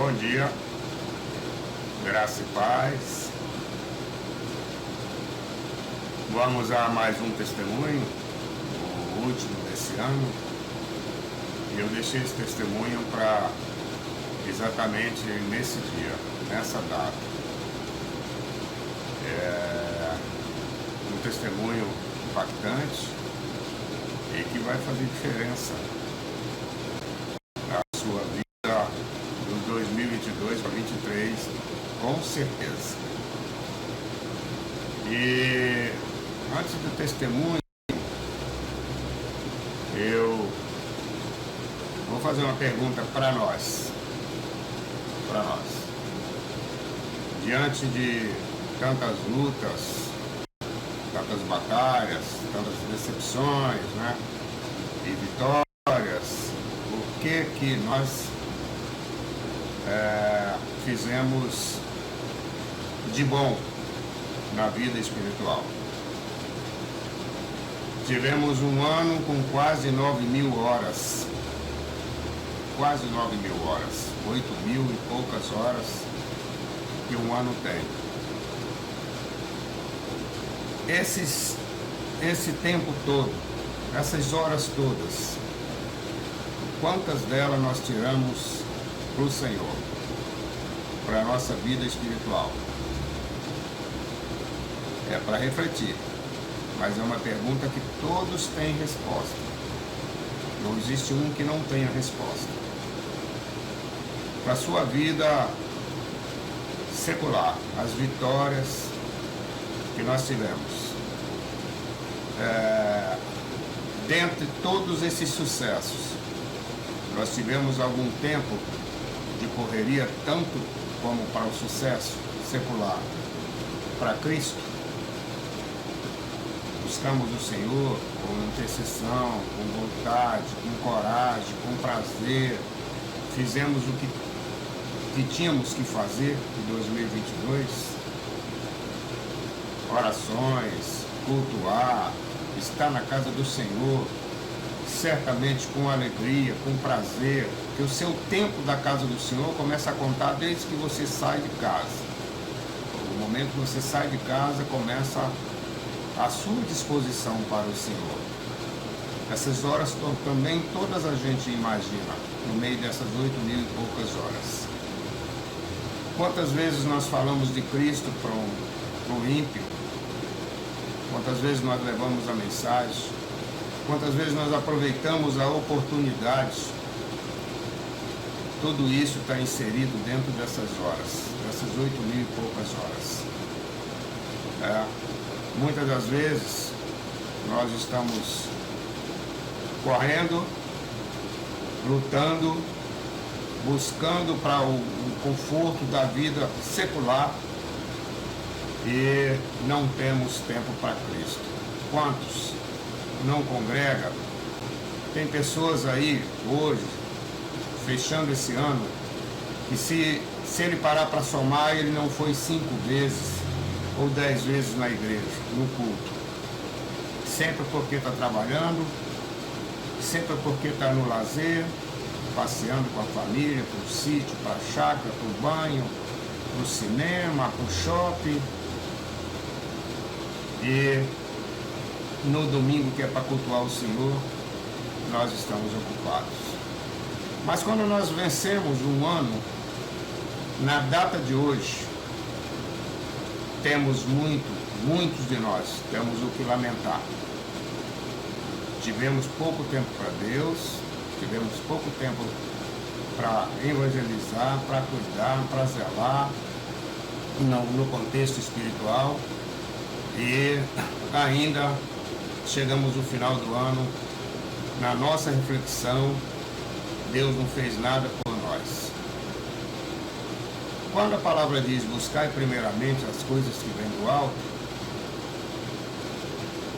Bom dia, graça e paz. Vamos a mais um testemunho, o último desse ano. E eu deixei esse testemunho para exatamente nesse dia, nessa data. É um testemunho impactante e que vai fazer diferença na sua vida dos 2022 para 2023, com certeza. E antes do testemunho, eu vou fazer uma pergunta para nós. Diante de tantas lutas, tantas batalhas, tantas decepções, né? E vitórias, o que nós fizemos de bom na vida espiritual? Tivemos um ano com quase 9.000 horas. Quase 9.000 horas. 8.000 e poucas horas que um ano tem. Esse tempo todo, essas horas todas, quantas delas nós tiramos para o Senhor, para a nossa vida espiritual? É para refletir, mas é uma pergunta que todos têm resposta. Não existe um que não tenha resposta. Para a sua vida secular, as vitórias que nós tivemos, dentre todos esses sucessos, nós tivemos algum tempo de correria, tanto como para o sucesso secular, para Cristo. Buscamos o Senhor com intercessão, com vontade, com coragem, com prazer. Fizemos o que tínhamos que fazer em 2022. Orações, cultuar, estar na casa do Senhor, certamente com alegria, com prazer, que o seu tempo da casa do Senhor começa a contar desde que você sai de casa. No momento que você sai de casa, começa à sua disposição para o Senhor. Essas horas também todas a gente imagina, no meio dessas 8.000 e poucas horas. Quantas vezes nós falamos de Cristo para um ímpio? Quantas vezes nós levamos a mensagem? Quantas vezes nós aproveitamos a oportunidade? Tudo isso está inserido dentro dessas horas, dessas 8.000 e poucas horas. Muitas das vezes nós estamos correndo, lutando, buscando para o conforto da vida secular e não temos tempo para Cristo. Quantos não congregam? Tem pessoas aí hoje, fechando esse ano, que se ele parar para somar, ele não foi 5 vezes ou 10 vezes na igreja, no culto. Sempre porque está trabalhando, sempre porque está no lazer, passeando com a família, para o sítio, para a chácara, para o banho, para o cinema, para o shopping. E no domingo, que é para cultuar o Senhor, nós estamos ocupados. Mas quando nós vencemos um ano, na data de hoje, temos muitos de nós, temos o que lamentar. Tivemos pouco tempo para Deus, tivemos pouco tempo para evangelizar, para cuidar, para zelar no contexto espiritual, e ainda chegamos no final do ano, na nossa reflexão, Deus não fez nada por nós. Quando a palavra diz buscar primeiramente as coisas que vêm do alto,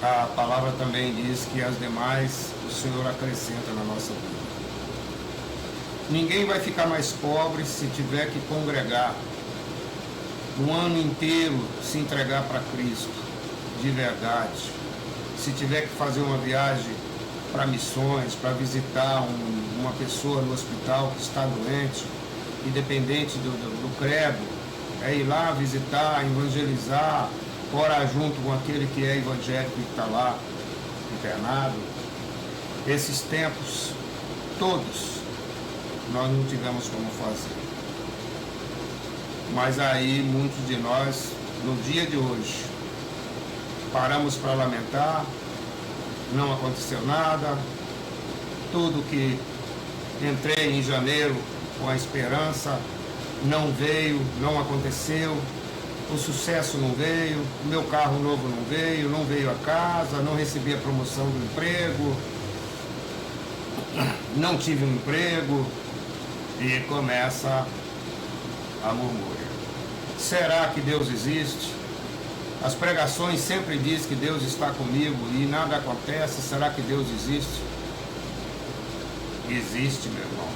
a palavra também diz que as demais o Senhor acrescenta na nossa vida. Ninguém vai ficar mais pobre se tiver que congregar um ano inteiro, se entregar para Cristo de verdade. Se tiver que fazer uma viagem para missões, para visitar uma pessoa no hospital que está doente, independente do credo, é ir lá visitar, evangelizar, orar junto com aquele que é evangélico e está lá internado. Esses tempos, todos, nós não tivemos como fazer. Mas aí, muitos de nós, no dia de hoje, paramos para lamentar, não aconteceu nada, tudo que entrei em janeiro com a esperança não veio, não aconteceu, o sucesso não veio, o meu carro novo não veio a casa, não recebi a promoção do emprego, não tive um emprego, e começa a murmúria. Será que Deus existe? As pregações sempre dizem que Deus está comigo e nada acontece. Será que Deus existe? Existe, meu irmão.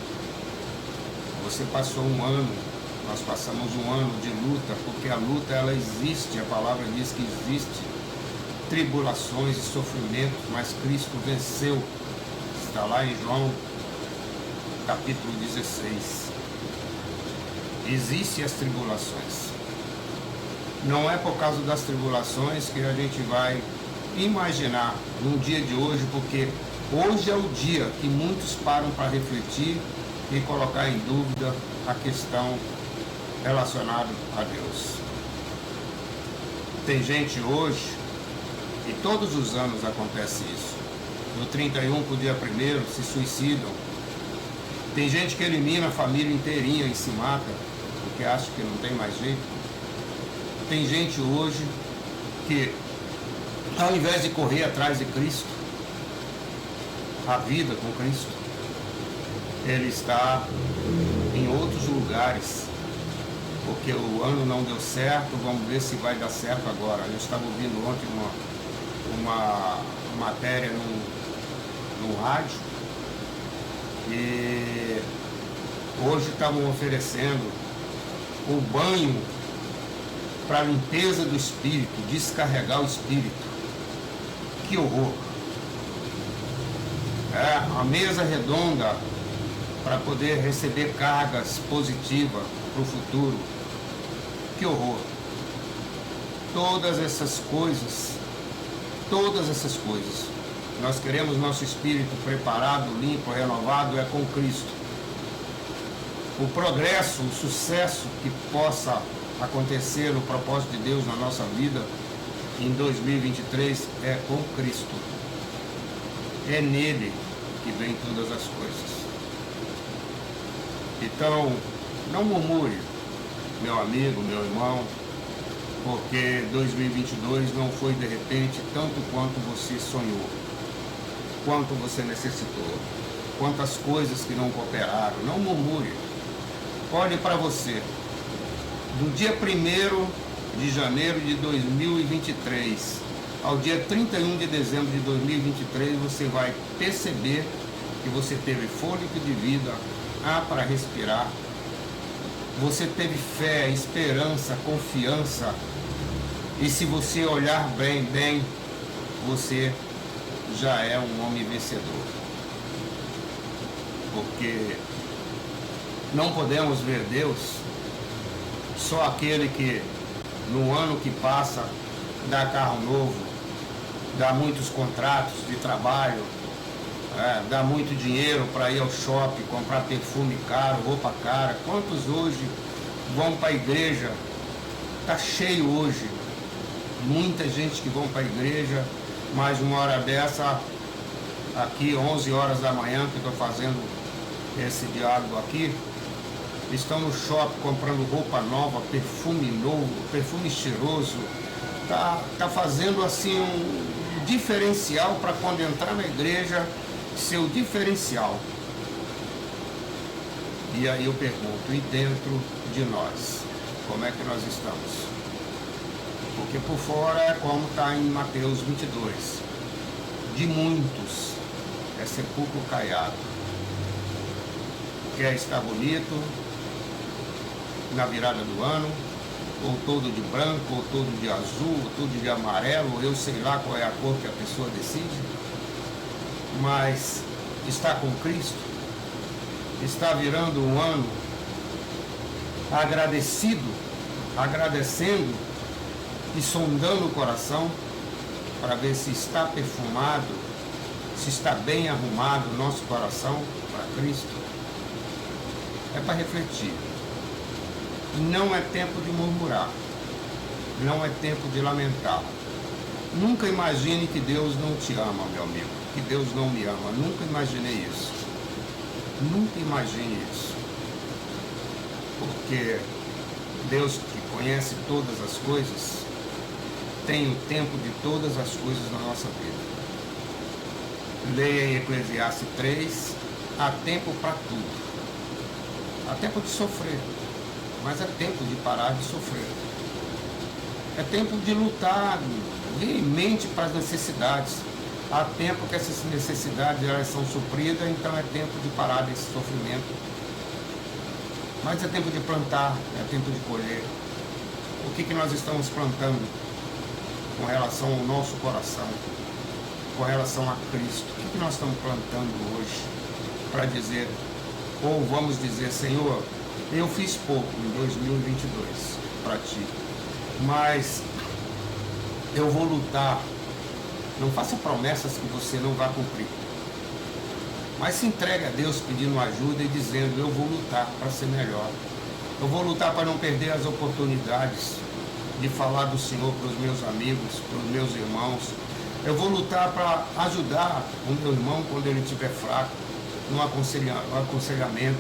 Você passou um ano, nós passamos um ano de luta, porque a luta ela existe, a palavra diz que existe tribulações e sofrimentos, mas Cristo venceu. Está lá em João capítulo 16. Existem as tribulações. Não é por causa das tribulações que a gente vai imaginar no dia de hoje, porque hoje é o dia que muitos param para refletir e colocar em dúvida a questão relacionada a Deus. Tem gente hoje, e todos os anos acontece isso, do 31 para o dia 1º se suicidam. Tem gente que elimina a família inteirinha e se mata, porque acha que não tem mais jeito. Tem gente hoje que, ao invés de correr atrás de Cristo, a vida com Cristo, ele está em outros lugares, porque o ano não deu certo, vamos ver se vai dar certo agora. Eu estava ouvindo ontem uma matéria no rádio, e hoje estavam oferecendo o banho para limpeza do espírito, descarregar o espírito. Que horror! A mesa redonda para poder receber cargas positivas para o futuro. Que horror! Todas essas coisas, nós queremos nosso espírito preparado, limpo, renovado, é com Cristo. O progresso, o sucesso que possa acontecer no propósito de Deus na nossa vida em 2023 é com Cristo. É nele que vem todas as coisas. Então, não murmure, meu amigo, meu irmão, porque 2022 não foi de repente tanto quanto você sonhou, quanto você necessitou, quantas coisas que não cooperaram. Não murmure. Olhe para você. Do dia 1º de janeiro de 2023 ao dia 31 de dezembro de 2023, você vai perceber que você teve fôlego de vida, ar para respirar, você teve fé, esperança, confiança, e se você olhar bem, você já é um homem vencedor. Porque não podemos ver Deus só aquele que no ano que passa dá carro novo, dá muitos contratos de trabalho, dá muito dinheiro para ir ao shopping, comprar perfume caro, roupa cara. Quantos hoje vão para a igreja? Está cheio hoje. Muita gente que vão para a igreja, mas uma hora dessa, aqui 11 horas da manhã que estou fazendo esse diálogo aqui, estão no shopping comprando roupa nova, perfume novo, perfume cheiroso. Tá fazendo assim um diferencial para quando entrar na igreja, seu diferencial. E aí eu pergunto, e dentro de nós, como é que nós estamos? Porque por fora é como está em Mateus 22. De muitos é sepulcro caiado. Quer estar bonito na virada do ano, ou todo de branco, ou todo de azul, ou todo de amarelo, ou eu sei lá qual é a cor que a pessoa decide, mas está com Cristo, está virando um ano agradecendo e sondando o coração para ver se está perfumado, se está bem arrumado o nosso coração para Cristo. É para refletir. Não é tempo de murmurar, não é tempo de lamentar. Nunca imagine que Deus não te ama, meu amigo, que Deus não me ama. Nunca imaginei isso. Nunca imagine isso. Porque Deus, que conhece todas as coisas, tem o tempo de todas as coisas na nossa vida. Leia em Eclesiastes 3, há tempo para tudo. Há tempo de sofrer, mas é tempo de parar de sofrer. É tempo de lutar veemente para as necessidades. Há tempo que essas necessidades elas são supridas, então é tempo de parar desse sofrimento. Mas é tempo de plantar, é tempo de colher. O que nós estamos plantando com relação ao nosso coração, com relação a Cristo? O que nós estamos plantando hoje para dizer, ou vamos dizer, Senhor, eu fiz pouco em 2022 para Ti, mas eu vou lutar. Não faça promessas que você não vai cumprir, mas se entregue a Deus pedindo ajuda e dizendo, eu vou lutar para ser melhor. Eu vou lutar para não perder as oportunidades de falar do Senhor para os meus amigos, para os meus irmãos. Eu vou lutar para ajudar o meu irmão quando ele estiver fraco, no aconselhamento.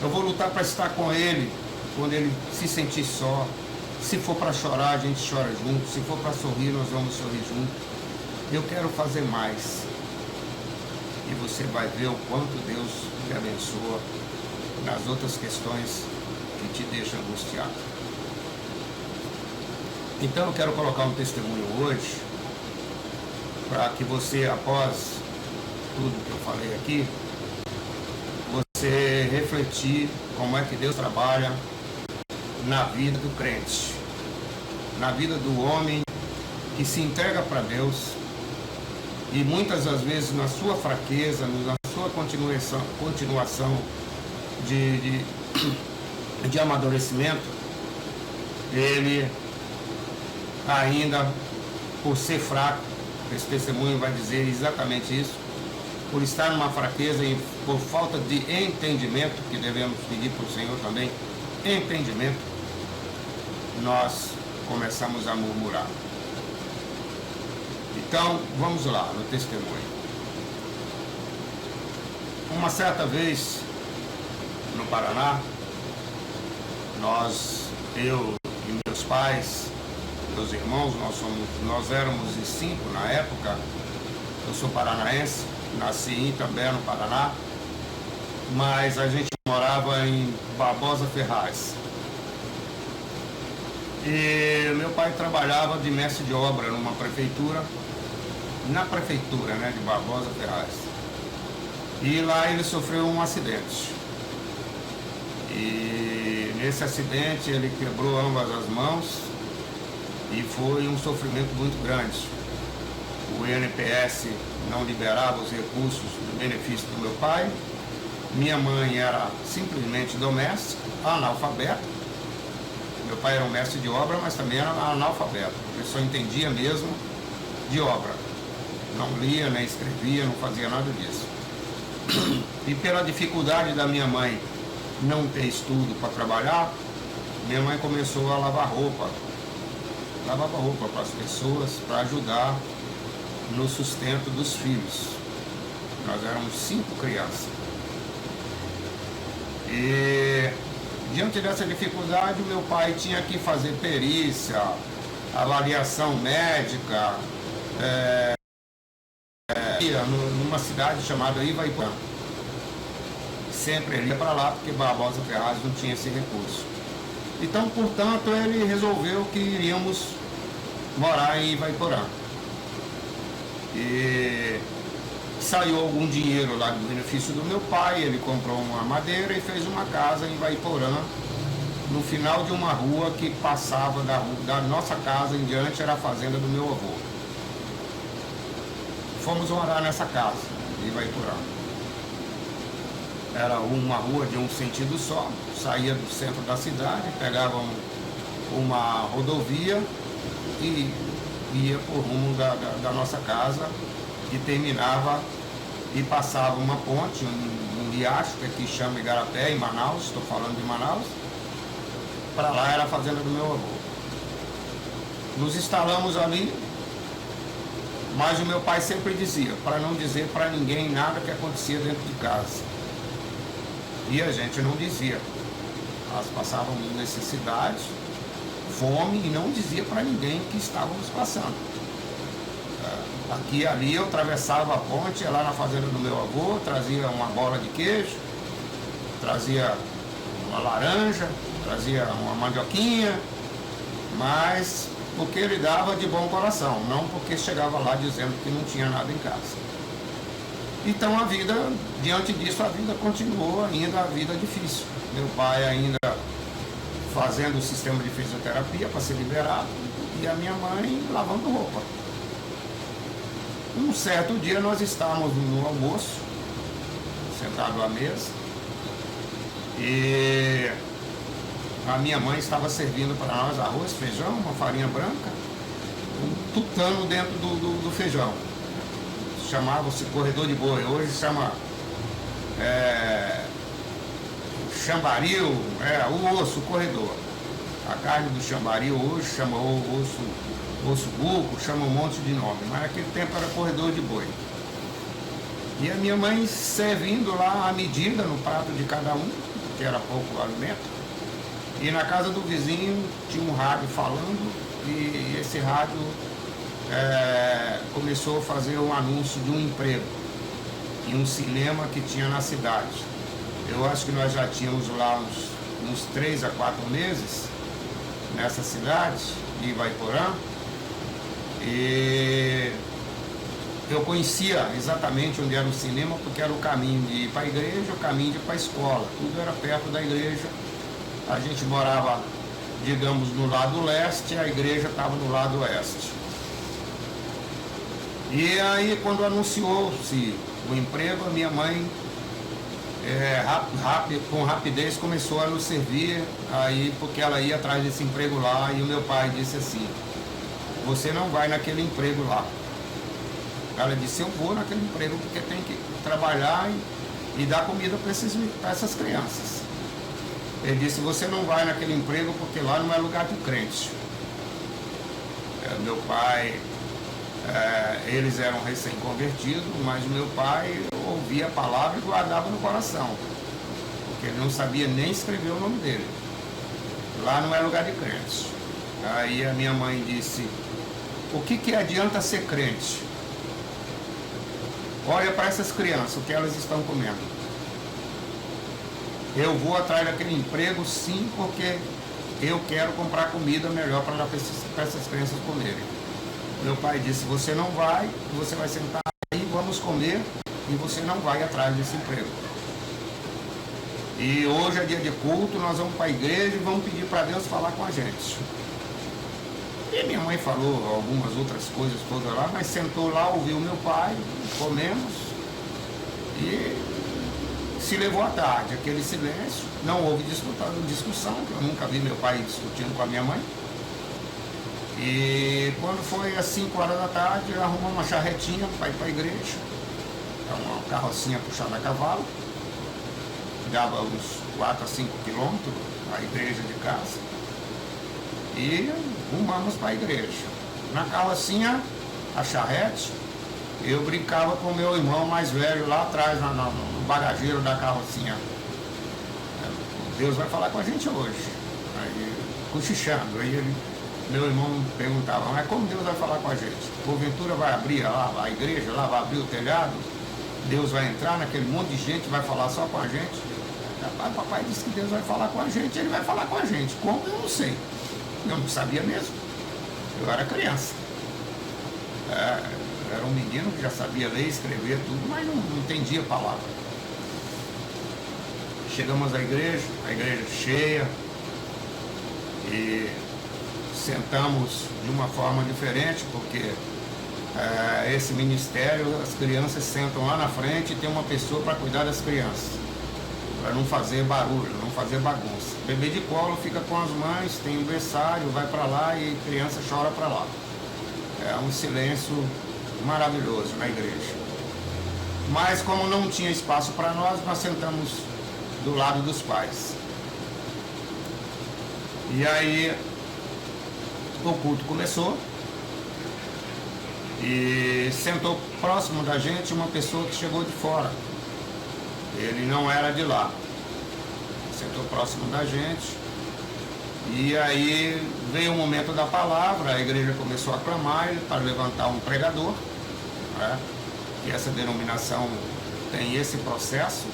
Eu vou lutar para estar com ele quando ele se sentir só. Se for para chorar, a gente chora junto. Se for para sorrir, nós vamos sorrir junto. Eu quero fazer mais. E você vai ver o quanto Deus te abençoa nas outras questões que te deixam angustiado. Então eu quero colocar um testemunho hoje, para que você, após tudo que eu falei aqui, você refletir como é que Deus trabalha na vida do crente, na vida do homem que se entrega para Deus e muitas das vezes na sua fraqueza, na sua continuação de amadurecimento, ele ainda, por ser fraco, esse testemunho vai dizer exatamente isso, por estar numa fraqueza e por falta de entendimento, que devemos pedir para o Senhor também, entendimento, nós começamos a murmurar. Então, vamos lá, no testemunho. Uma certa vez, no Paraná, eu e meus pais, meus irmãos, nós éramos em 5 na época. Eu sou paranaense, nasci em Itambé, no Paraná, mas a gente morava em Barbosa Ferraz. E meu pai trabalhava de mestre de obra numa prefeitura, na prefeitura, né, de Barbosa Ferraz. E lá ele sofreu um acidente. E nesse acidente ele quebrou ambas as mãos e foi um sofrimento muito grande. O INPS não liberava os recursos do benefício do meu pai. Minha mãe era simplesmente doméstica, analfabeta. Meu pai era um mestre de obra, mas também era analfabeto. Ele só entendia mesmo de obra. Não lia, nem escrevia, não fazia nada disso. E pela dificuldade da minha mãe não ter estudo para trabalhar, minha mãe começou a lavar roupa. Lavava roupa para as pessoas, para ajudar no sustento dos filhos. Nós éramos 5 crianças. E diante dessa dificuldade, meu pai tinha que fazer perícia, avaliação médica, numa cidade chamada Ivaiporã. Sempre ele ia para lá, porque Barbosa Ferraz não tinha esse recurso. Então, portanto, ele resolveu que iríamos morar em Ivaiporã. E saiu algum dinheiro lá do benefício do meu pai, ele comprou uma madeira e fez uma casa em Ivaiporã, no final de uma rua que passava da nossa casa em diante, era a fazenda do meu avô. Fomos morar nessa casa, em Ivaiporã. Era uma rua de um sentido só, saía do centro da cidade, pegava uma rodovia e ia por rumo da nossa casa, e terminava e passava uma ponte, um riacho que aqui chama Igarapé, em Manaus, estou falando de Manaus. Para lá era a fazenda do meu avô. Nos instalamos ali, mas o meu pai sempre dizia, para não dizer para ninguém nada que acontecia dentro de casa. E a gente não dizia. Nós passávamos necessidade, fome, e não dizia para ninguém que estávamos passando. Aqui e ali eu atravessava a ponte, ia lá na fazenda do meu avô, trazia uma bola de queijo, trazia uma laranja, trazia uma mandioquinha, mas porque ele dava de bom coração, não porque chegava lá dizendo que não tinha nada em casa. Então a vida, diante disso, a vida continuou ainda, a vida difícil. Meu pai ainda fazendo o sistema de fisioterapia para ser liberado, e a minha mãe lavando roupa. Um certo dia nós estávamos no almoço, sentado à mesa, e a minha mãe estava servindo para nós arroz, feijão, uma farinha branca, um tutano dentro do feijão. Chamava-se corredor de boi, hoje chama chambaril, o osso, o corredor. A carne do chambaril hoje chama osso buco, chama um monte de nome, mas naquele tempo era corredor de boi. E a minha mãe servindo lá a medida no prato de cada um, que era pouco alimento. E na casa do vizinho tinha um rádio falando, e esse rádio começou a fazer um anúncio de um emprego em um cinema que tinha na cidade. Eu acho que nós já tínhamos lá uns 3 a 4 meses nessa cidade de Ivaiporã, e eu conhecia exatamente onde era o cinema, porque era o caminho de ir para a igreja, o caminho de ir para a escola, tudo era perto da igreja. A gente morava, digamos, no lado leste, a igreja estava no lado oeste. E aí, quando anunciou-se o emprego, a minha mãe, com rapidez, começou a nos servir, aí, porque ela ia atrás desse emprego lá, e o meu pai disse assim: você não vai naquele emprego lá. Ela disse: eu vou naquele emprego porque tem que trabalhar e dar comida para essas crianças. Ele disse: você não vai naquele emprego porque lá não é lugar de crente. Meu pai, eles eram recém-convertidos, mas meu pai ouvia a palavra e guardava no coração, porque ele não sabia nem escrever o nome dele. Lá não é lugar de crente. Aí a minha mãe disse: o que adianta ser crente? Olha para essas crianças, o que elas estão comendo. Eu vou atrás daquele emprego, sim, porque eu quero comprar comida melhor para essas crianças comerem. Meu pai disse: você não vai, você vai sentar aí, vamos comer, e você não vai atrás desse emprego. E hoje é dia de culto, nós vamos para a igreja e vamos pedir para Deus falar com a gente. E minha mãe falou algumas outras coisas todas lá, mas sentou lá, ouviu meu pai, comemos, e se levou à tarde, aquele silêncio, não houve discussão, que eu nunca vi meu pai discutindo com a minha mãe. E quando foi às 5 horas da tarde, arrumou uma charretinha para ir para a igreja, uma carrocinha puxada a cavalo, dava uns 4 a 5 quilômetros a igreja de casa, e rumamos para a igreja. Na carrocinha, a charrete, eu brincava com o meu irmão mais velho lá atrás, no bagageiro da carrocinha. Deus vai falar com a gente hoje. Aí, cochichando. Aí meu irmão perguntava: mas como Deus vai falar com a gente? Porventura vai abrir lá a igreja, lá vai abrir o telhado? Deus vai entrar naquele monte de gente, vai falar só com a gente? Papai disse que Deus vai falar com a gente, ele vai falar com a gente. Como? Eu não sei. Eu não sabia mesmo. Eu era criança. Era um menino que já sabia ler, escrever, tudo, mas não entendia a palavra. Chegamos à igreja, a igreja cheia, e sentamos de uma forma diferente, porque esse ministério, as crianças sentam lá na frente e tem uma pessoa para cuidar das crianças. para não fazer barulho, não fazer bagunça. Bebê de colo fica com as mães, tem um berçário, vai para lá e criança chora para lá. É um silêncio maravilhoso na igreja. Mas como não tinha espaço para nós sentamos do lado dos pais. E aí o culto começou e sentou próximo da gente uma pessoa que chegou de fora. Ele não era de lá. Sentou próximo da gente. E aí veio o momento da palavra, a igreja começou a clamar para levantar um pregador, né? E essa denominação tem esse processo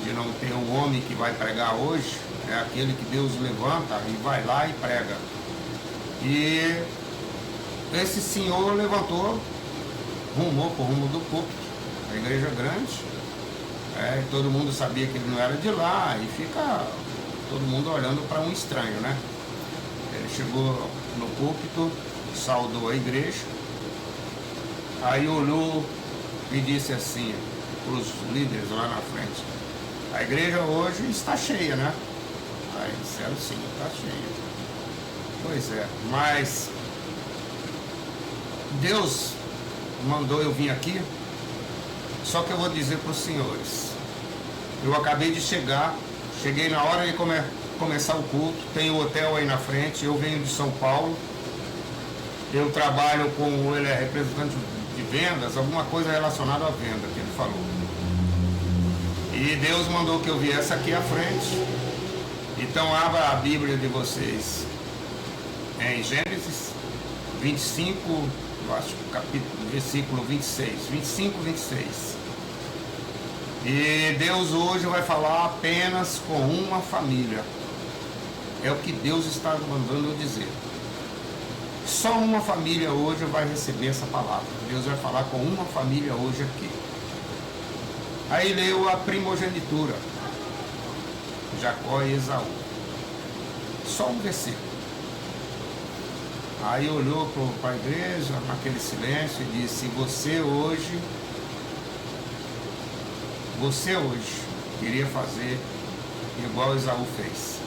de não ter um homem que vai pregar hoje, é aquele que Deus levanta e vai lá e prega. E esse senhor levantou, rumou para o rumo do púlpito, a igreja grande, todo mundo sabia que ele não era de lá, e fica todo mundo olhando para um estranho, né? Ele chegou no púlpito, saudou a igreja, aí olhou e disse assim para os líderes lá na frente: a igreja hoje está cheia, né? Aí disseram: sim, está cheia. Pois é, mas Deus mandou eu vir aqui, só que eu vou dizer para os senhores, eu acabei de chegar, cheguei na hora de começar o culto, tem o hotel aí na frente, eu venho de São Paulo, eu trabalho com, ele é representante de vendas, alguma coisa relacionada à venda que ele falou. E Deus mandou que eu viesse aqui à frente. Então abra a Bíblia de vocês em Gênesis 25, eu acho que capítulo, versículo 26, 25, 26. E Deus hoje vai falar apenas com uma família. É o que Deus está mandando eu dizer. Só uma família hoje vai receber essa palavra. Deus vai falar com uma família hoje aqui. Aí leu a primogenitura, Jacó e Esaú. Só um versículo. Aí olhou para a igreja, naquele silêncio, e disse: você hoje queria fazer igual Esaú fez.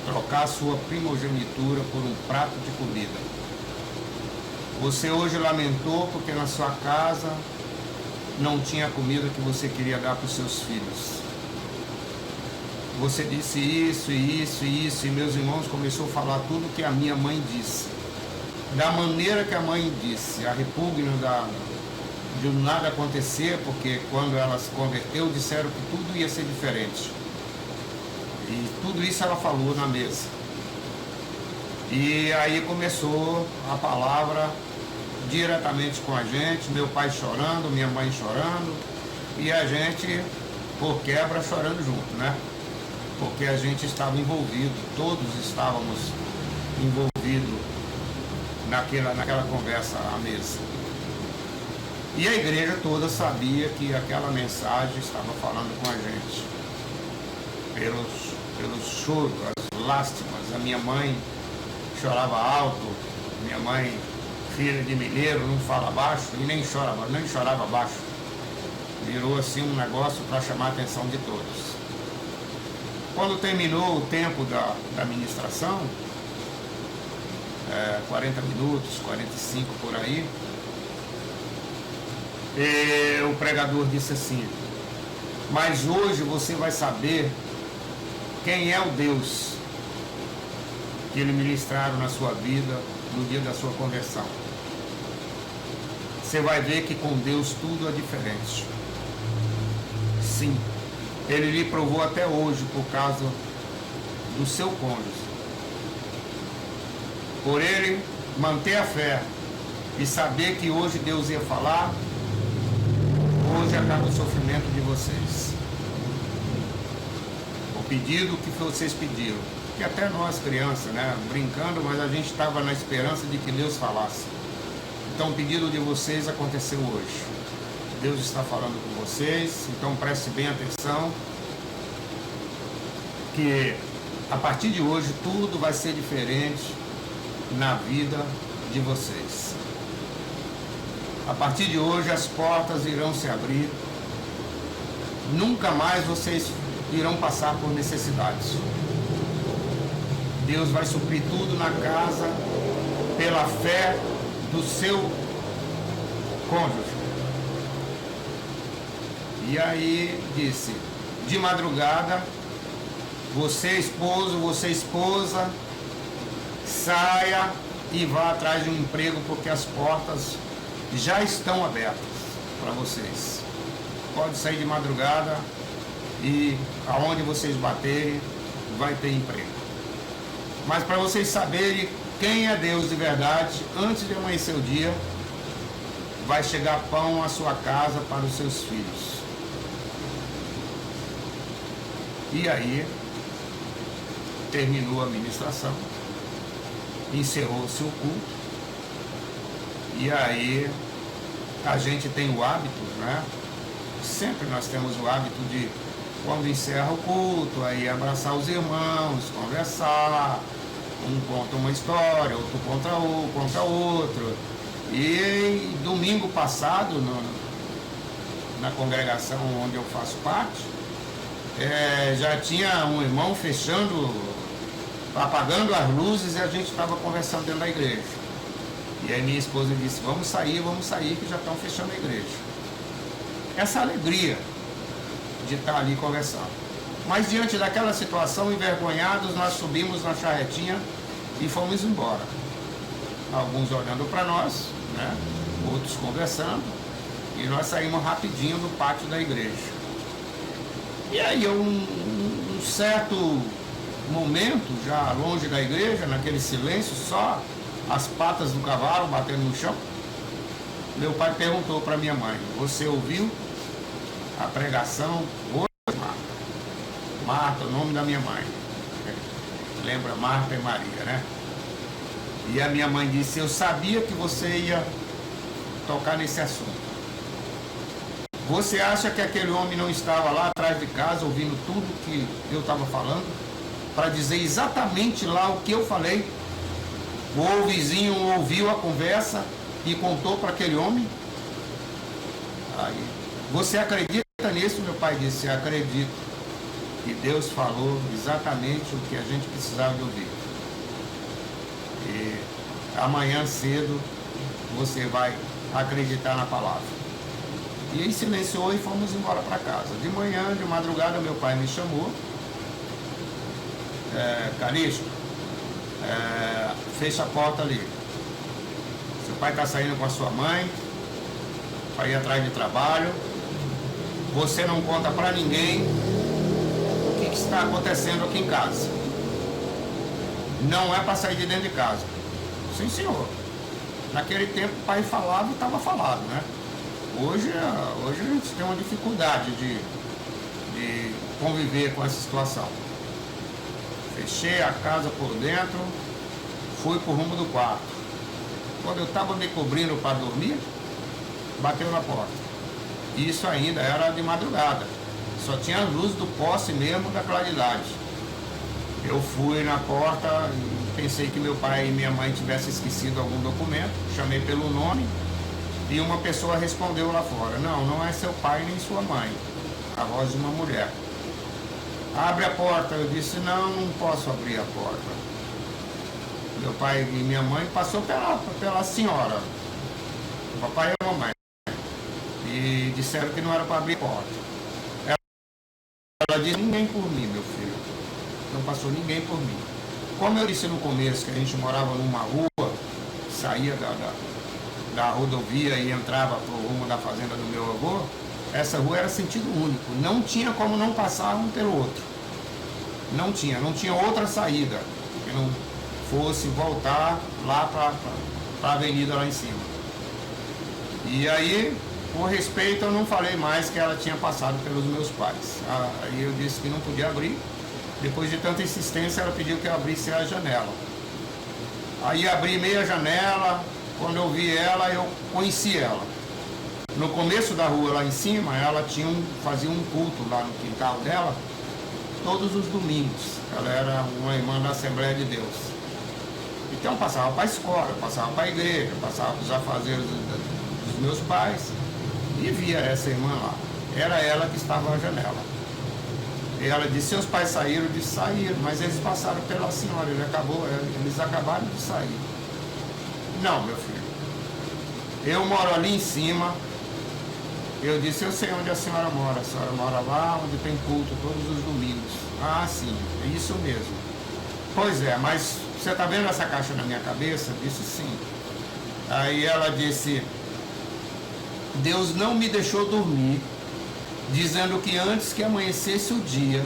Trocar a sua primogenitura por um prato de comida. Você hoje lamentou porque na sua casa não tinha a comida que você queria dar para os seus filhos. Você disse isso, e isso, e isso, e meus irmãos começou a falar tudo que a minha mãe disse. Da maneira que a mãe disse, a repugna de nada acontecer, porque quando ela se converteu, disseram que tudo ia ser diferente. E tudo isso ela falou na mesa. E aí começou a palavra diretamente com a gente, meu pai chorando, minha mãe chorando, e a gente, por quebra, chorando junto, né? Porque a gente estava envolvido, todos estávamos envolvidos naquela conversa à mesa. E a igreja toda sabia que aquela mensagem estava falando com a gente. Pelos choros, as lástimas. A minha mãe chorava alto, minha mãe, filha de mineiro, não fala baixo e nem chorava baixo. Virou assim um negócio para chamar a atenção de todos. Quando terminou o tempo da ministração, 40 minutos, 45 por aí, o pregador disse assim: mas hoje você vai saber quem é o Deus que ele ministraram na sua vida no dia da sua conversão. Você vai ver que com Deus tudo é diferente. Sim, ele lhe provou até hoje por causa do seu cônjuge. Por ele manter a fé e saber que hoje Deus ia falar, hoje acaba o sofrimento de vocês. O pedido que vocês pediram, que até nós crianças, né, brincando, mas a gente estava na esperança de que Deus falasse. Então o pedido de vocês aconteceu hoje. Deus está falando com vocês, então preste bem atenção, que a partir de hoje tudo vai ser diferente na vida de vocês. A partir de hoje as portas irão se abrir nunca mais vocês irão passar por necessidades. Deus vai suprir tudo na casa pela fé do seu cônjuge. E aí disse, de madrugada, você esposo, você esposa, saia e vá atrás de um emprego, porque as portas já estão abertas para vocês. Pode sair de madrugada e aonde vocês baterem vai ter emprego. Mas para vocês saberem quem é Deus de verdade, antes de amanhecer o dia, vai chegar pão à sua casa para os seus filhos. E aí, terminou a ministração, encerrou-se o culto, e aí a gente tem o hábito, né? Sempre nós temos o hábito de, quando encerra o culto, aí abraçar os irmãos, conversar, um conta uma história, outro conta outro. E domingo passado, na congregação onde eu faço parte, já tinha um irmão apagando as luzes, e a gente estava conversando dentro da igreja. E aí minha esposa disse, vamos sair, que já estão fechando a igreja. Essa alegria de estar ali conversando. Mas diante daquela situação, envergonhados, nós subimos na charretinha e fomos embora. Alguns olhando para nós, né? Outros conversando, e nós saímos rapidinho do pátio da igreja. E aí, um certo momento, já longe da igreja, naquele silêncio, só as patas do cavalo batendo no chão, meu pai perguntou para minha mãe, você ouviu a pregação hoje, Marta? Marta, o nome da minha mãe. Lembra Marta e Maria, né? E a minha mãe disse, eu sabia que você ia tocar nesse assunto. Você acha que aquele homem não estava lá atrás de casa ouvindo tudo que eu estava falando? Para dizer exatamente lá o que eu falei? O vizinho ouviu a conversa e contou para aquele homem? Aí, você acredita nisso? Meu pai disse, acredito. E Deus falou exatamente o que a gente precisava de ouvir. E amanhã cedo você vai acreditar na palavra. E aí silenciou e fomos embora para casa. De manhã, de madrugada, meu pai me chamou. Calixto, fecha a porta ali. Seu pai está saindo com a sua mãe para ir atrás de trabalho. Você não conta para ninguém o que está acontecendo aqui em casa. Não é para sair de dentro de casa. Sim, senhor. Naquele tempo o pai falava e estava falado, né? Hoje a gente tem uma dificuldade de conviver com essa situação. Fechei a casa por dentro, fui pro rumo do quarto. Quando eu estava me cobrindo para dormir, bateu na porta. Isso ainda era de madrugada. Só tinha a luz do poste mesmo da claridade. Eu fui na porta, pensei que meu pai e minha mãe tivessem esquecido algum documento, chamei pelo nome e uma pessoa respondeu lá fora, não é seu pai nem sua mãe, a voz de uma mulher. Abre a porta, eu disse, não posso abrir a porta. Meu pai e minha mãe passou pela senhora, o papai e a mamãe, e disseram que não era para abrir a porta. Ela disse, ninguém por mim, meu filho. Não passou ninguém por mim. Como eu disse no começo, que a gente morava numa rua, saía da rodovia e entrava para o rumo da fazenda do meu avô, essa rua era sentido único. Não tinha como não passar um pelo outro. Não tinha outra saída que não fosse voltar lá para a avenida lá em cima. E aí, por respeito, eu não falei mais que ela tinha passado pelos meus pais. Aí eu disse que não podia abrir. Depois de tanta insistência, ela pediu que eu abrisse a janela. Aí abri meia janela, quando eu vi ela, eu conheci ela. No começo da rua, lá em cima, ela fazia um culto lá no quintal dela, todos os domingos. Ela era uma irmã da Assembleia de Deus. Então eu passava para a escola, eu passava para a igreja, eu passava para os afazeres dos meus pais e via essa irmã lá. Era ela que estava à janela. E ela disse, seus pais saíram? Eu disse, saíram, mas eles passaram pela senhora, eles acabaram de sair. Não, meu filho, eu moro ali em cima. Eu disse, eu sei onde a senhora mora lá onde tem culto todos os domingos. Ah, sim, é isso mesmo. Pois é, mas você está vendo essa caixa na minha cabeça? Eu disse, sim. Aí ela disse, Deus não me deixou dormir, dizendo que antes que amanhecesse o dia,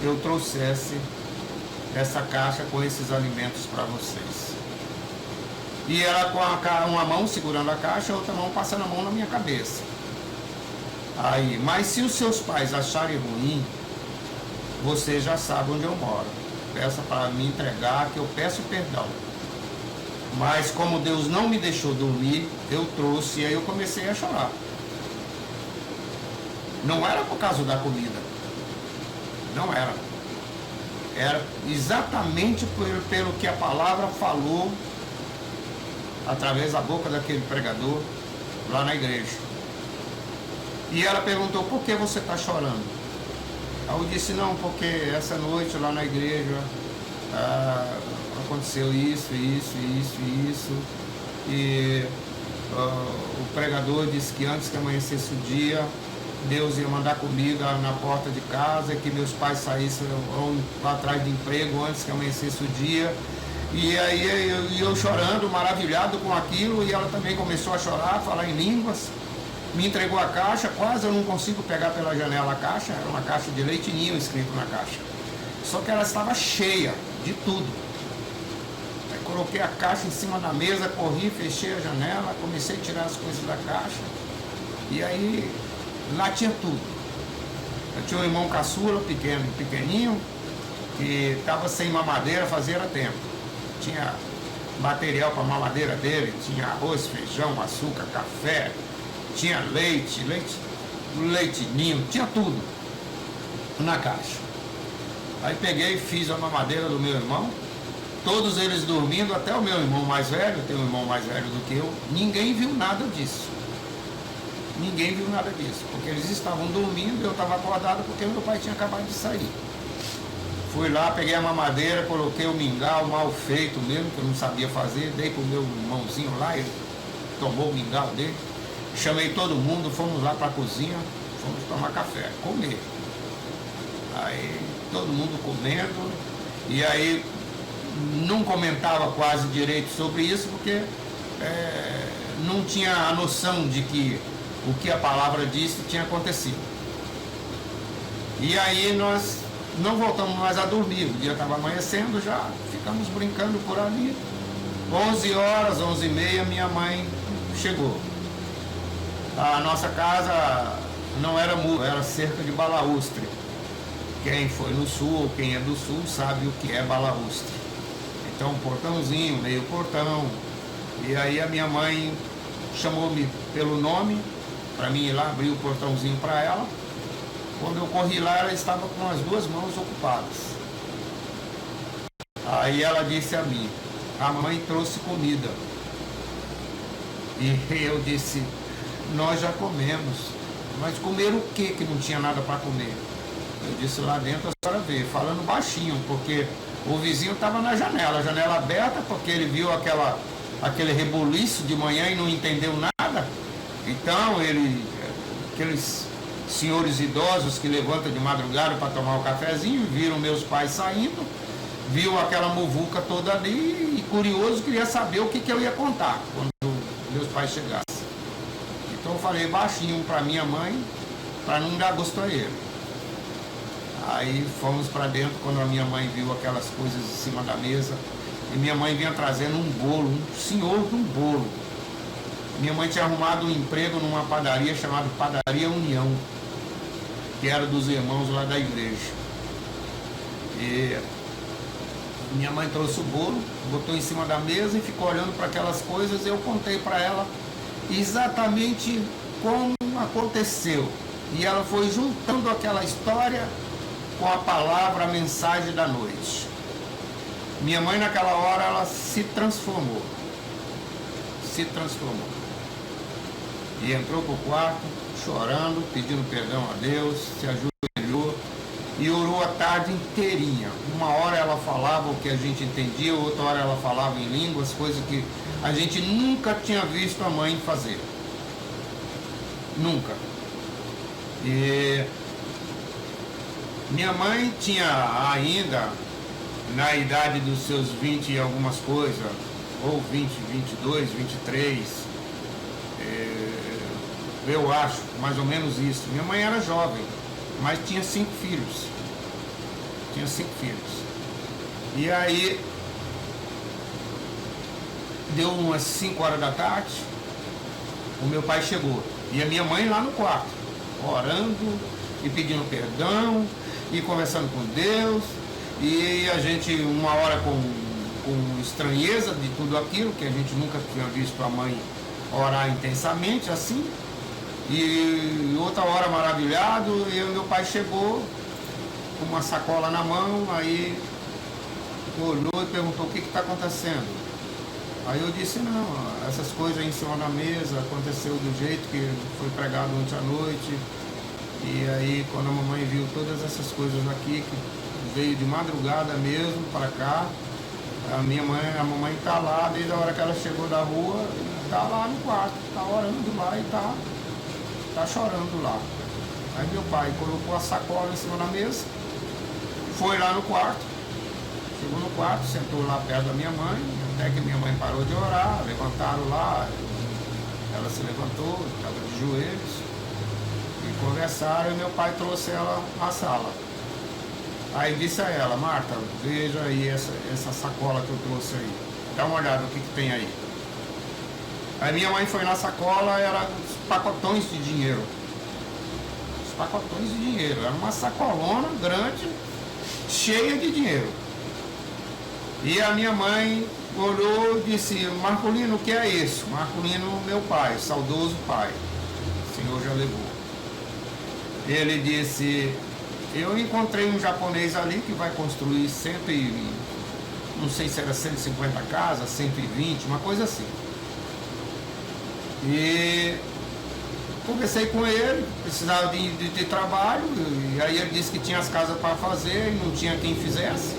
eu trouxesse essa caixa com esses alimentos para vocês. E ela com uma mão segurando a caixa, a outra mão passando a mão na minha cabeça. Aí, mas se os seus pais acharem ruim, você já sabe onde eu moro. Peça para me entregar, que eu peço perdão. Mas como Deus não me deixou dormir, eu trouxe e aí eu comecei a chorar. Não era por causa da comida. Não era. Era exatamente pelo que a palavra falou através da boca daquele pregador lá na igreja. E ela perguntou, por que você está chorando? Aí eu disse, não, porque essa noite lá na igreja aconteceu isso. E o pregador disse que antes que amanhecesse o dia, Deus ia mandar comida na porta de casa, que meus pais saíssem atrás de emprego antes que amanhecesse o dia. E aí eu chorando, maravilhado com aquilo, e ela também começou a chorar, a falar em línguas, me entregou a caixa, quase eu não consigo pegar pela janela a caixa, era uma caixa de leite ninho escrito na caixa. Só que ela estava cheia de tudo. Aí coloquei a caixa em cima da mesa, corri, fechei a janela, comecei a tirar as coisas da caixa, e aí lá tinha tudo. Eu tinha um irmão caçula, pequenininho, que estava sem mamadeira fazia tempo. Tinha material para mamadeira dele, tinha arroz, feijão, açúcar, café, tinha leite ninho, tinha tudo na caixa. Aí peguei e fiz a mamadeira do meu irmão, todos eles dormindo, até o meu irmão mais velho, tem um irmão mais velho do que eu, ninguém viu nada disso. Ninguém viu nada disso, porque eles estavam dormindo e eu estava acordado porque meu pai tinha acabado de sair. Fui lá, peguei a mamadeira, coloquei o mingau mal feito mesmo, que eu não sabia fazer, dei pro meu irmãozinho lá, ele tomou o mingau dele, chamei todo mundo, fomos lá para a cozinha, fomos tomar café, comer. Aí todo mundo comendo, e aí não comentava quase direito sobre isso, porque não tinha a noção de que o que a palavra disse tinha acontecido. E aí nós não voltamos mais a dormir, o dia estava amanhecendo já, ficamos brincando por ali. 11 horas, 11h30, minha mãe chegou. A nossa casa não era muro, era cerca de balaústre. Quem foi no sul, quem é do sul, sabe o que é balaústre. Então, um portãozinho, meio portão. E aí a minha mãe chamou-me pelo nome, para mim ir lá abrir o portãozinho para ela. Quando eu corri lá, ela estava com as duas mãos ocupadas. Aí ela disse a mim, a mãe trouxe comida. E eu disse, nós já comemos. Mas comer o quê que não tinha nada para comer? Eu disse, lá dentro a senhora vê, falando baixinho, porque o vizinho estava na janela, a janela aberta, porque ele viu aquele rebuliço de manhã e não entendeu nada. Então aqueles senhores idosos que levantam de madrugada para tomar o cafezinho, viram meus pais saindo, viu aquela muvuca toda ali e curioso queria saber o que eu ia contar quando meus pais chegassem. Então eu falei baixinho para minha mãe, para não dar gosto a ele. Aí fomos para dentro quando a minha mãe viu aquelas coisas em cima da mesa, e minha mãe vinha trazendo um bolo, um senhor de um bolo. Minha mãe tinha arrumado um emprego numa padaria chamada Padaria União, que era dos irmãos lá da igreja. E minha mãe trouxe o bolo, botou em cima da mesa e ficou olhando para aquelas coisas. Eu contei para ela exatamente como aconteceu. E ela foi juntando aquela história com a palavra, a mensagem da noite. Minha mãe naquela hora, ela se transformou. Se transformou. E entrou para o quarto, chorando, pedindo perdão a Deus, se ajoelhou e orou a tarde inteirinha. Uma hora ela falava o que a gente entendia, outra hora ela falava em línguas, coisas que a gente nunca tinha visto a mãe fazer. Nunca. E minha mãe tinha ainda, na idade dos seus 20 e algumas coisas, ou 20, 22, 23, eu acho, mais ou menos isso. Minha mãe era jovem, mas tinha 5 filhos. Tinha 5 filhos. E aí, deu umas 5 horas da tarde, o meu pai chegou. E a minha mãe lá no quarto, orando e pedindo perdão, e conversando com Deus. E a gente, uma hora com estranheza de tudo aquilo, que a gente nunca tinha visto a mãe orar intensamente assim. E outra hora maravilhado, e o meu pai chegou com uma sacola na mão, aí olhou e perguntou: o que está acontecendo? Aí eu disse: não, essas coisas aí em cima da mesa aconteceu do jeito que foi pregado ontem à noite. E aí quando a mamãe viu todas essas coisas aqui, que veio de madrugada mesmo para cá, a mamãe está lá desde a hora que ela chegou da rua, está lá no quarto, está orando lá e está chorando lá. Aí meu pai colocou a sacola em cima da mesa, foi lá no quarto, chegou no quarto, sentou lá perto da minha mãe, até que minha mãe parou de orar, levantaram lá, ela se levantou, estava de joelhos, e conversaram, e meu pai trouxe ela à sala. Aí disse a ela: Marta, veja aí essa sacola que eu trouxe aí, dá uma olhada no que tem aí. Aí minha mãe foi na sacola, era uns pacotões de dinheiro. Os pacotões de dinheiro, era uma sacolona grande, cheia de dinheiro. E a minha mãe olhou e disse: Marcolino, o que é isso? Marcolino, meu pai, saudoso pai, o senhor já levou. Ele disse: eu encontrei um japonês ali que vai construir não sei se era 150 casas, 120, uma coisa assim. E conversei com ele, precisava de trabalho, e aí ele disse que tinha as casas para fazer e não tinha quem fizesse.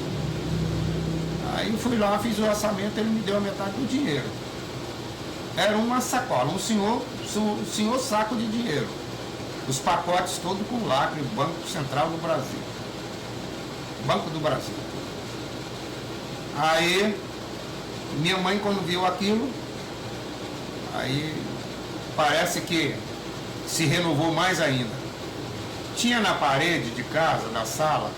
Aí eu fui lá, fiz o orçamento, ele me deu a metade do dinheiro. Era uma sacola, um senhor saco de dinheiro. Os pacotes todos com lacre, Banco Central do Brasil. Banco do Brasil. Aí, minha mãe, quando viu aquilo, aí parece que se renovou mais ainda. Tinha na parede de casa, da sala,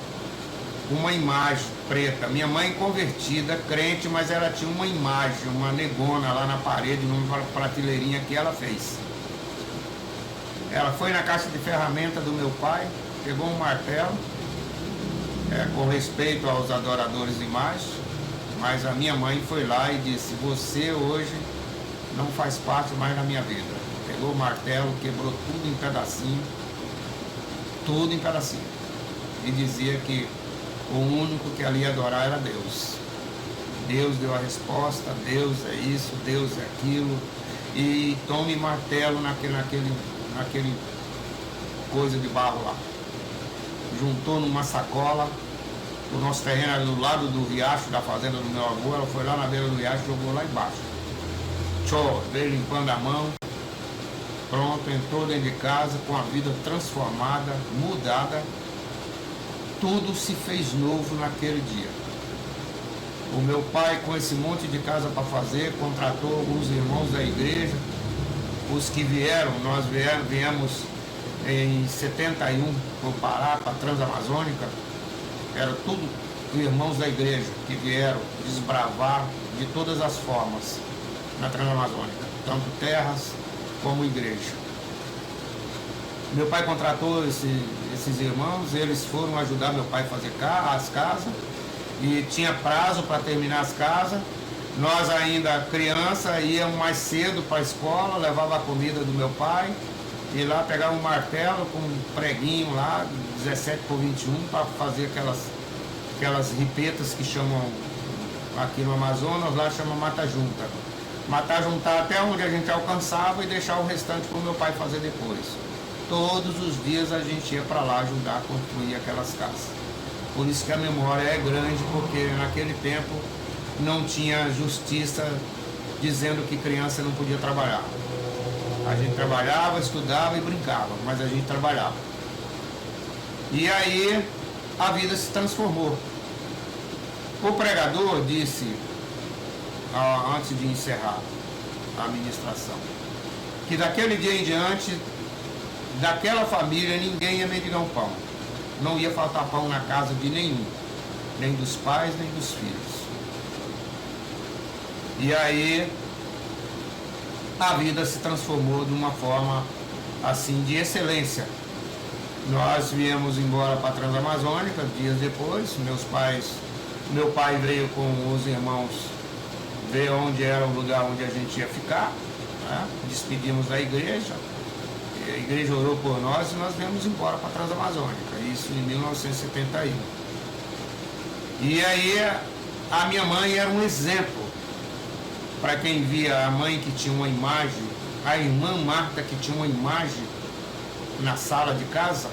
uma imagem preta. Minha mãe convertida, crente, mas ela tinha uma imagem, uma negona lá na parede, numa prateleirinha que ela fez. Ela foi na caixa de ferramenta do meu pai, pegou um martelo, com respeito aos adoradores de imagem, mas a minha mãe foi lá e disse: você hoje não faz parte mais da minha vida. Pegou o martelo, quebrou tudo em pedacinho, e dizia que o único que ali ia adorar era Deus. Deus deu a resposta, Deus é isso, Deus é aquilo, e tome martelo naquele coisa de barro lá. Juntou numa sacola. O nosso terreno era do lado do riacho da fazenda do meu avô. Ela foi lá na beira do riacho e jogou lá embaixo. Veio limpando a mão. Pronto, entrou dentro de casa com a vida transformada, mudada. Tudo se fez novo naquele dia. O meu pai, com esse monte de casa para fazer, contratou alguns irmãos da igreja. Os que vieram, nós viemos em 71 para o Pará, para a Transamazônica. Era tudo irmãos da igreja que vieram desbravar de todas as formas na Transamazônica, tanto terras como igreja. Meu pai contratou esses irmãos, eles foram ajudar meu pai a fazer as casas, e tinha prazo para terminar as casas. Nós ainda criança íamos mais cedo para a escola, levava a comida do meu pai, e lá pegava um martelo com um preguinho lá, 17 por 21, para fazer aquelas ripetas que chamam aqui no Amazonas, lá chama mata-junta. matar, juntar até onde a gente alcançava e deixar o restante para o meu pai fazer depois. Todos os dias a gente ia para lá ajudar a construir aquelas casas. Por isso que a memória é grande, porque naquele tempo não tinha justiça dizendo que criança não podia trabalhar. A gente trabalhava, estudava e brincava, mas a gente trabalhava. E aí a vida se transformou. O pregador disse, antes de encerrar a ministração, que daquele dia em diante, daquela família, ninguém ia mendigar um pão. Não ia faltar pão na casa de nenhum, nem dos pais, nem dos filhos. E aí a vida se transformou de uma forma assim de excelência. Nós viemos embora para a Transamazônica dias depois. Meu pai veio com os irmãos ver onde era o lugar onde a gente ia ficar, né? Despedimos da igreja, a igreja orou por nós e nós viemos embora para a Transamazônica, isso em 1971. E aí a minha mãe era um exemplo para quem via a mãe que tinha uma imagem, a irmã Marta que tinha uma imagem na sala de casa.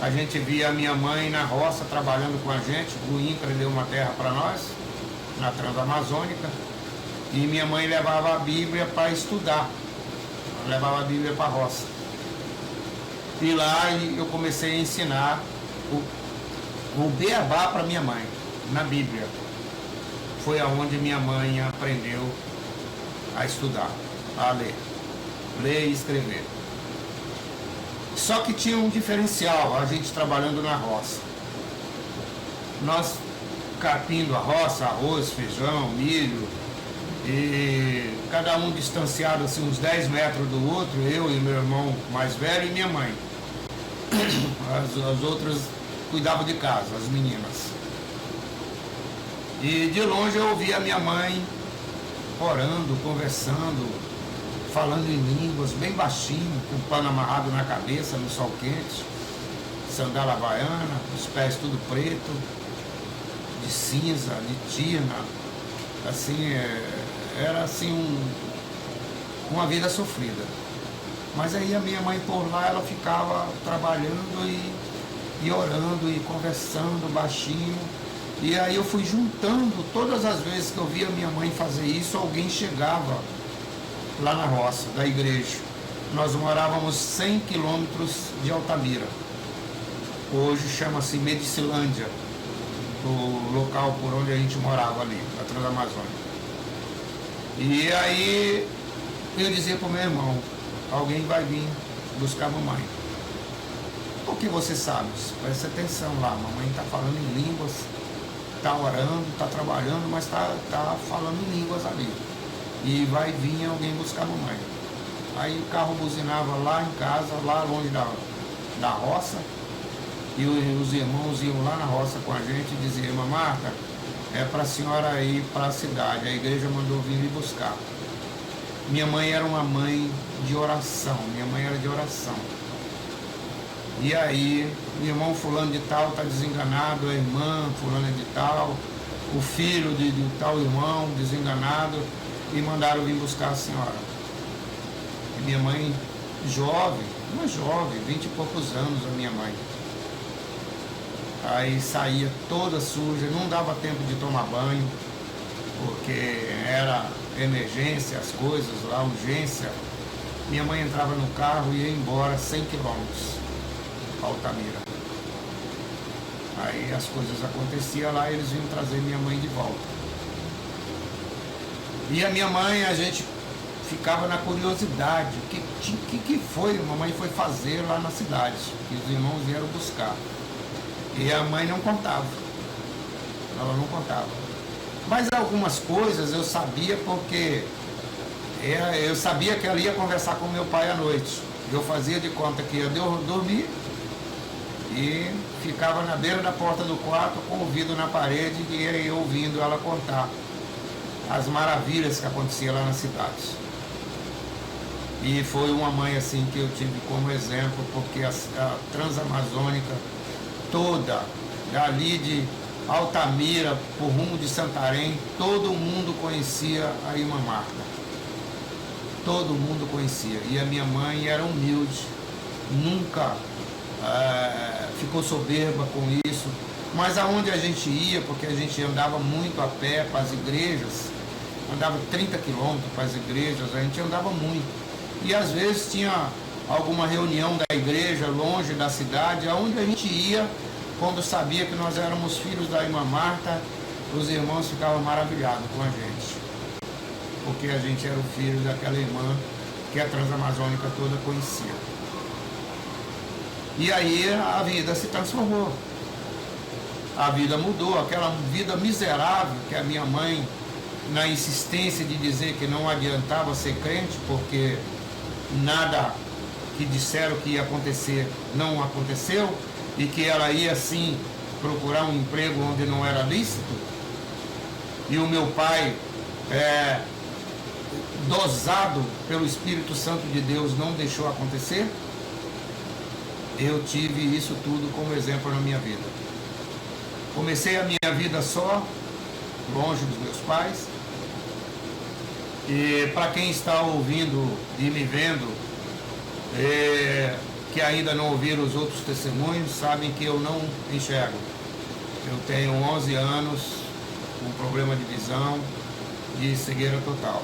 A gente via a minha mãe na roça trabalhando com a gente. O INCRA deu uma terra para nós, na Transamazônica, e minha mãe levava a Bíblia para estudar, levava a Bíblia para a roça. E lá eu comecei a ensinar o beabá para minha mãe, na Bíblia. Foi aonde minha mãe aprendeu a estudar, a ler e escrever. Só que tinha um diferencial, a gente trabalhando na roça. Nós carpindo a roça, arroz, feijão, milho, e cada um distanciado assim uns 10 metros do outro, eu e meu irmão mais velho e minha mãe. As outras cuidavam de casa, as meninas. E de longe eu ouvia a minha mãe orando, conversando, falando em línguas, bem baixinho, com o pano amarrado na cabeça, no sol quente, sandália havaiana, os pés tudo preto, de cinza, de tina, assim, era assim uma vida sofrida. Mas aí a minha mãe por lá, ela ficava trabalhando e orando e conversando baixinho. E aí eu fui juntando, todas as vezes que eu via minha mãe fazer isso, alguém chegava lá na roça da igreja. Nós morávamos 100 quilômetros de Altamira. Hoje chama-se Medicilândia, o local por onde a gente morava ali, na Transamazônica. E aí eu dizia para o meu irmão, alguém vai vir buscar a mamãe. O que você sabe? Presta atenção lá, a mamãe está falando em línguas, está orando, está trabalhando, mas está falando em línguas ali. E vai vir alguém buscar a mamãe. Aí o carro buzinava lá em casa, lá longe da roça, e os irmãos iam lá na roça com a gente e diziam, irmã Marta, é para a senhora ir para a cidade, a igreja mandou vir me buscar. Minha mãe era uma mãe de oração, minha mãe era de oração. E aí, o irmão fulano de tal está desenganado, a irmã fulana de tal, o filho de tal irmão desenganado, e mandaram vir buscar a senhora. E minha mãe, jovem, 20 e poucos anos a minha mãe. Aí saía toda suja, não dava tempo de tomar banho, porque era emergência, as coisas lá, urgência. Minha mãe entrava no carro e ia embora 100 quilômetros. Altamira. Aí as coisas aconteciam lá e eles vinham trazer minha mãe de volta. E a minha mãe, a gente ficava na curiosidade, o que foi? A mamãe foi fazer lá na cidade, que os irmãos vieram buscar. E a mãe não contava. Ela não contava. Mas algumas coisas eu sabia porque eu sabia que ela ia conversar com meu pai à noite. Eu fazia de conta que ia dormir e ficava na beira da porta do quarto com o ouvido na parede e ia ouvindo ela contar as maravilhas que aconteciam lá na cidade. E foi uma mãe assim que eu tive como exemplo, porque a Transamazônica toda, dali de Altamira, por rumo de Santarém, todo mundo conhecia a irmã Marta. Todo mundo conhecia. E a minha mãe era humilde, nunca ficou soberba com isso. Mas aonde a gente ia, porque a gente andava muito a pé para as igrejas, andava 30 quilômetros para as igrejas, a gente andava muito. E às vezes tinha alguma reunião da igreja longe da cidade, aonde a gente ia, quando sabia que nós éramos filhos da irmã Marta, os irmãos ficavam maravilhados com a gente, porque a gente era o filho daquela irmã que a Transamazônica toda conhecia. E aí a vida se transformou, a vida mudou, aquela vida miserável que a minha mãe, na insistência de dizer que não adiantava ser crente, porque nada que disseram que ia acontecer não aconteceu, e que ela ia sim procurar um emprego onde não era lícito, e o meu pai, dosado pelo Espírito Santo de Deus, não deixou acontecer. Eu tive isso tudo como exemplo na minha vida. Comecei a minha vida só, longe dos meus pais, e para quem está ouvindo e me vendo, que ainda não ouviram os outros testemunhos, sabem que eu não enxergo. Eu tenho 11 anos com problema de visão, de cegueira total.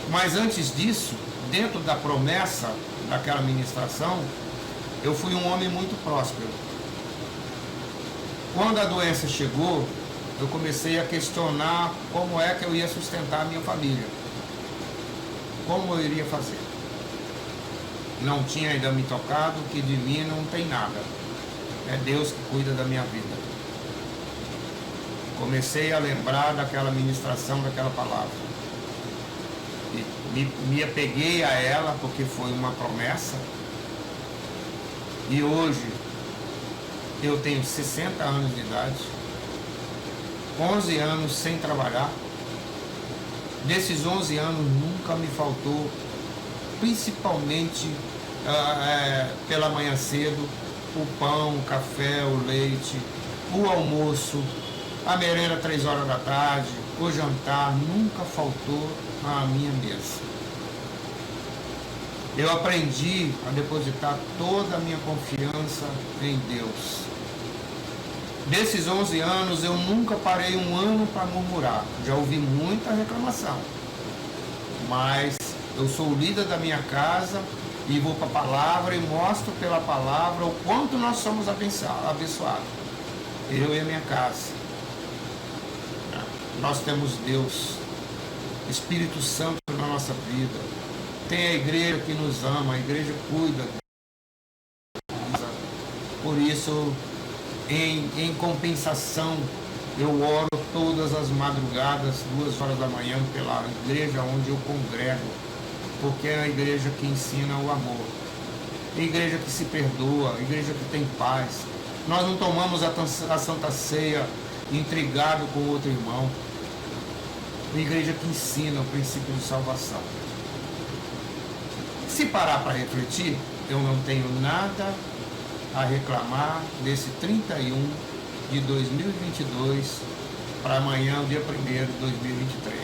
Mas antes disso, dentro da promessa daquela ministração, eu fui um homem muito próspero. Quando a doença chegou, eu comecei a questionar como é que eu ia sustentar a minha família. Como eu iria fazer? Não tinha ainda me tocado, que de mim não tem nada. É Deus que cuida da minha vida. Comecei a lembrar daquela ministração, daquela palavra. E me apeguei a ela porque foi uma promessa. E hoje eu tenho 60 anos de idade, 11 anos sem trabalhar. Desses 11 anos nunca me faltou, principalmente pela manhã cedo, o pão, o café, o leite, o almoço, a merenda 3 horas da tarde, o jantar, nunca faltou na minha mesa. Eu aprendi a depositar toda a minha confiança em Deus. Desses 11 anos, eu nunca parei um ano para murmurar. Já ouvi muita reclamação. Mas eu sou o líder da minha casa e vou para a palavra e mostro pela palavra o quanto nós somos abençoados. Eu e a minha casa. Nós temos Deus, Espírito Santo na nossa vida. Tem a igreja que nos ama, a igreja cuida. Por isso, em compensação, eu oro todas as madrugadas, 2 horas da manhã, pela igreja onde eu congrego, porque é a igreja que ensina o amor, a igreja que se perdoa, a igreja que tem paz. Nós não tomamos a Santa Ceia intrigado com outro irmão, a igreja que ensina o princípio de salvação. Se parar para refletir, eu não tenho nada a reclamar desse 31 de 2022 para amanhã, o dia 1º de 2023.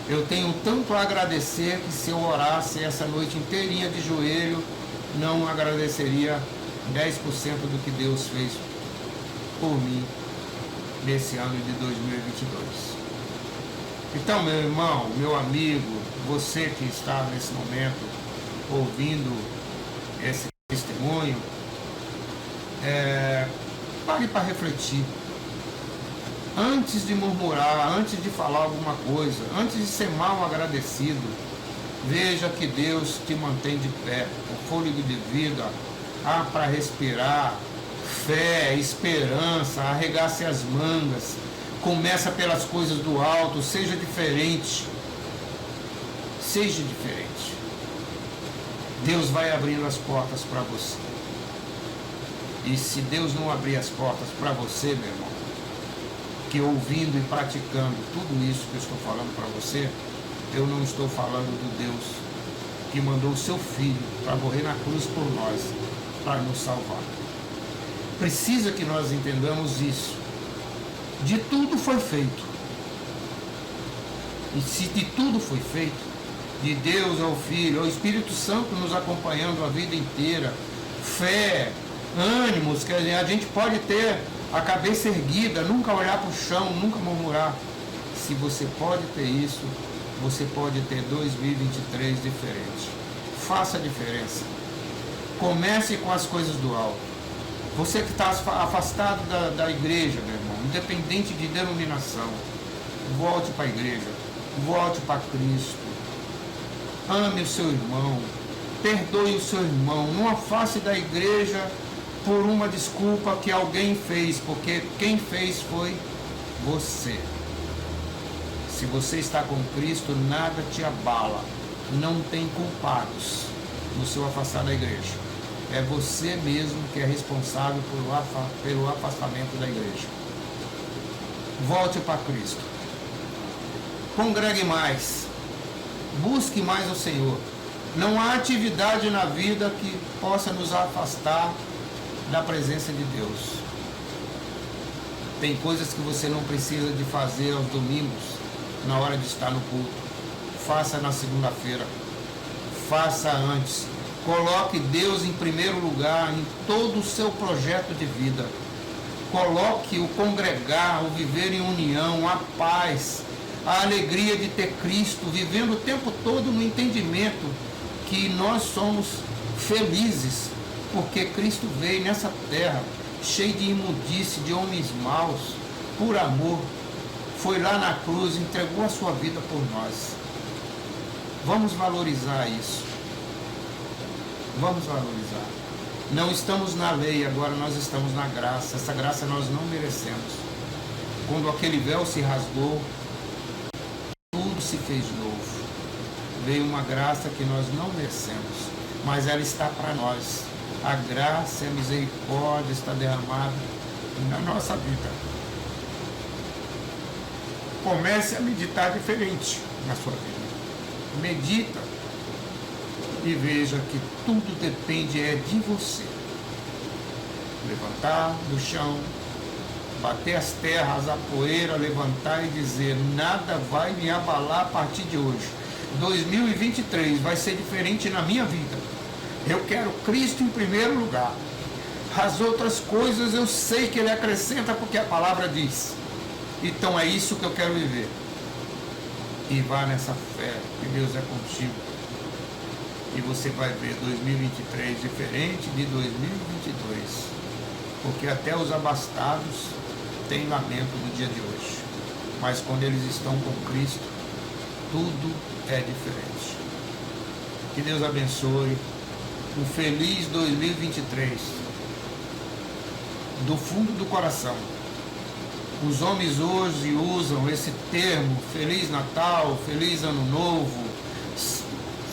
Eu tenho tanto a agradecer que se eu orasse essa noite inteirinha de joelho, não agradeceria 10% do que Deus fez por mim nesse ano de 2022. Então, meu irmão, meu amigo, você que está nesse momento ouvindo esse testemunho, pare para refletir. Antes de murmurar, antes de falar alguma coisa, antes de ser mal agradecido, veja que Deus te mantém de pé, o fôlego de vida, ar para respirar, fé, esperança, arregace as mangas, começa pelas coisas do alto, seja diferente. Seja diferente. Deus vai abrindo as portas para você. E se Deus não abrir as portas para você, meu irmão, que ouvindo e praticando tudo isso que eu estou falando para você, eu não estou falando do Deus que mandou o seu Filho para morrer na cruz por nós, para nos salvar. Precisa que nós entendamos isso. De tudo foi feito. E se de tudo foi feito, de Deus ao Filho, ao Espírito Santo nos acompanhando a vida inteira, fé, ânimos, que a gente pode ter a cabeça erguida, nunca olhar para o chão, nunca murmurar. Se você pode ter isso, você pode ter 2023 diferente. Faça a diferença. Comece com as coisas do alto. Você que está afastado da igreja, meu irmão, independente de denominação, volte para a igreja, volte para Cristo. Ame o seu irmão, perdoe o seu irmão, não afaste da igreja por uma desculpa que alguém fez, porque quem fez foi você. Se você está com Cristo, nada te abala, não tem culpados no seu afastar da igreja. É você mesmo que é responsável pelo afastamento da igreja. Volte para Cristo. Congregue mais. Busque mais o Senhor. Não há atividade na vida que possa nos afastar da presença de Deus. Tem coisas que você não precisa de fazer aos domingos, na hora de estar no culto. Faça na segunda-feira. Faça antes. Coloque Deus em primeiro lugar em todo o seu projeto de vida. Coloque o congregar, o viver em união, a paz, a alegria de ter Cristo, vivendo o tempo todo no entendimento que nós somos felizes, porque Cristo veio nessa terra, cheio de imundície, de homens maus, por amor, foi lá na cruz, entregou a sua vida por nós. Vamos valorizar isso. Vamos valorizar. Não estamos na lei, agora nós estamos na graça. Essa graça nós não merecemos. Quando aquele véu se rasgou, tudo se fez novo. Veio uma graça que nós não merecemos, mas ela está para nós. A graça e a misericórdia está derramada na nossa vida. Comece a meditar diferente na sua vida. Medita e veja que tudo depende de você. Levantar do chão, bater as terras, a poeira, levantar e dizer: nada vai me abalar a partir de hoje. 2023 vai ser diferente na minha vida. Eu quero Cristo em primeiro lugar. As outras coisas eu sei que Ele acrescenta, porque a palavra diz. Então é isso que eu quero viver. E vá nessa fé que Deus é contigo. E você vai ver 2023 diferente de 2022. Porque até os abastados têm lamento no dia de hoje. Mas quando eles estão com Cristo, tudo é diferente. Que Deus abençoe. Um feliz 2023. Do fundo do coração. Os homens hoje usam esse termo, Feliz Natal, Feliz Ano Novo,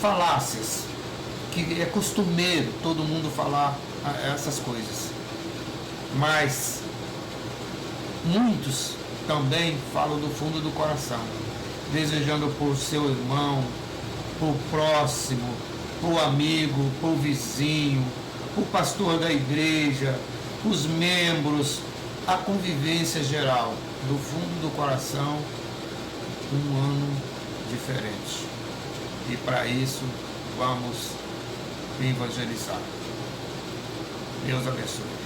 falácias, que é costumeiro todo mundo falar essas coisas. Mas muitos também falam do fundo do coração, desejando por seu irmão, por próximo, por amigo, por vizinho, por pastor da igreja, os membros, a convivência geral, do fundo do coração, um ano diferente. E para isso, vamos evangelizar. Deus abençoe.